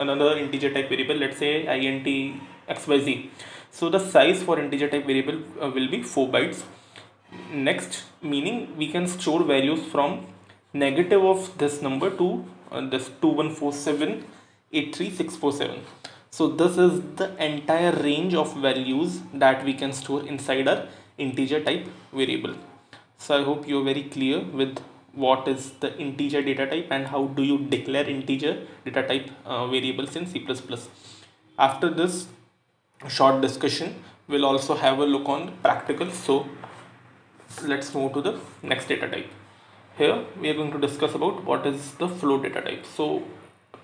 another integer type variable, let's say int xyz. So the size for integer type variable will be 4 bytes. Next, meaning we can store values from negative of this number to this 214783647. So this is the entire range of values that we can store inside our integer type variable. So I hope you're very clear with what is the integer data type and how do you declare integer data type variables in C++. After this short discussion, we'll also have a look on practical. So let's move to the next data type. Here we are going to discuss about what is the float data type. So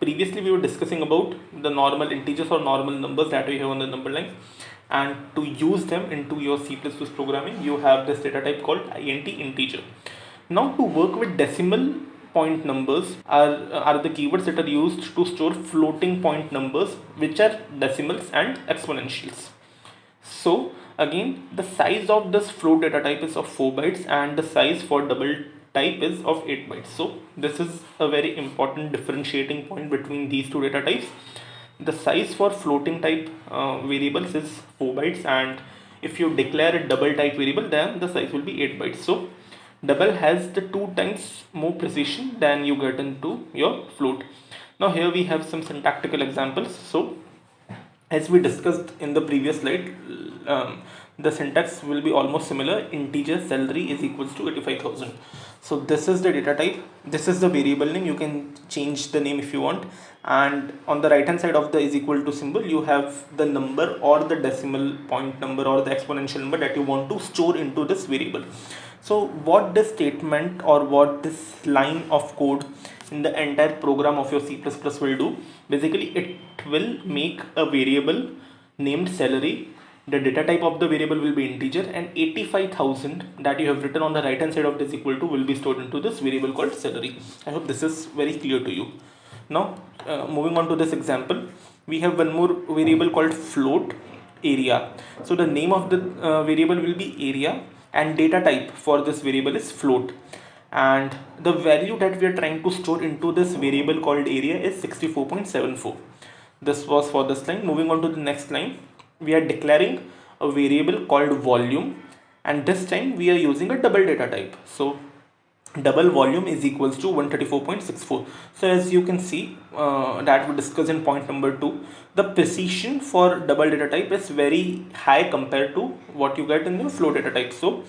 previously we were discussing about the normal integers or normal numbers that we have on the number line, and to use them into your C++ programming you have this data type called int integer. Now to work with decimal point numbers are the keywords that are used to store floating point numbers, which are decimals and exponentials. So again, the size of this float data type is of 4 bytes and the size for double type is of 8 bytes. So this is a very important differentiating point between these two data types. The size for floating type variables is 4 bytes, and if you declare a double type variable, then the size will be 8 bytes. So double has the 2 times more precision than you get into your float. Now here we have some syntactical examples. So as we discussed in the previous slide, the syntax will be almost similar. Integer salary is equals to 85,000. So this is the data type, this is the variable name. You can change the name if you want, and on the right hand side of the is equal to symbol you have the number or the decimal point number or the exponential number that you want to store into this variable. So what this statement or what this line of code in the entire program of your C++ will do, basically it will make a variable named salary. The data type of the variable will be integer, and 85,000 that you have written on the right hand side of this equal to will be stored into this variable called salary. I hope this is very clear to you. Now moving on to this example, we have one more variable called float area. So the name of the variable will be area, and data type for this variable is float, and the value that we are trying to store into this variable called area is 64.74. This was for this line. Moving on to the next line, we are declaring a variable called volume, and this time we are using a double data type. So double volume is equals to 134.64. So as you can see that we discussed in point number 2, the precision for double data type is very high compared to what you get in the float data type. So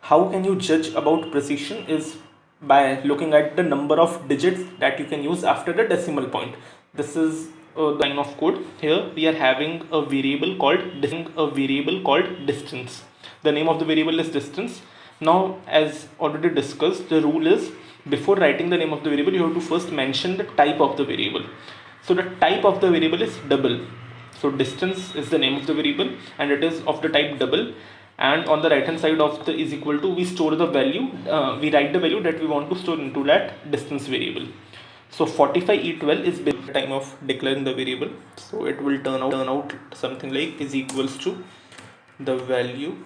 how can you judge about precision is by looking at the number of digits that you can use after the decimal point. This is the line of code. Here we are having a variable called distance. The name of the variable is distance. Now as already discussed, the rule is before writing the name of the variable you have to first mention the type of the variable. So the type of the variable is double. So distance is the name of the variable and it is of the type double, and on the right hand side of the is equal to we store the value, we write the value that we want to store into that distance variable. So 45E12 is the time of declaring the variable. So it will turn out something like is equals to the value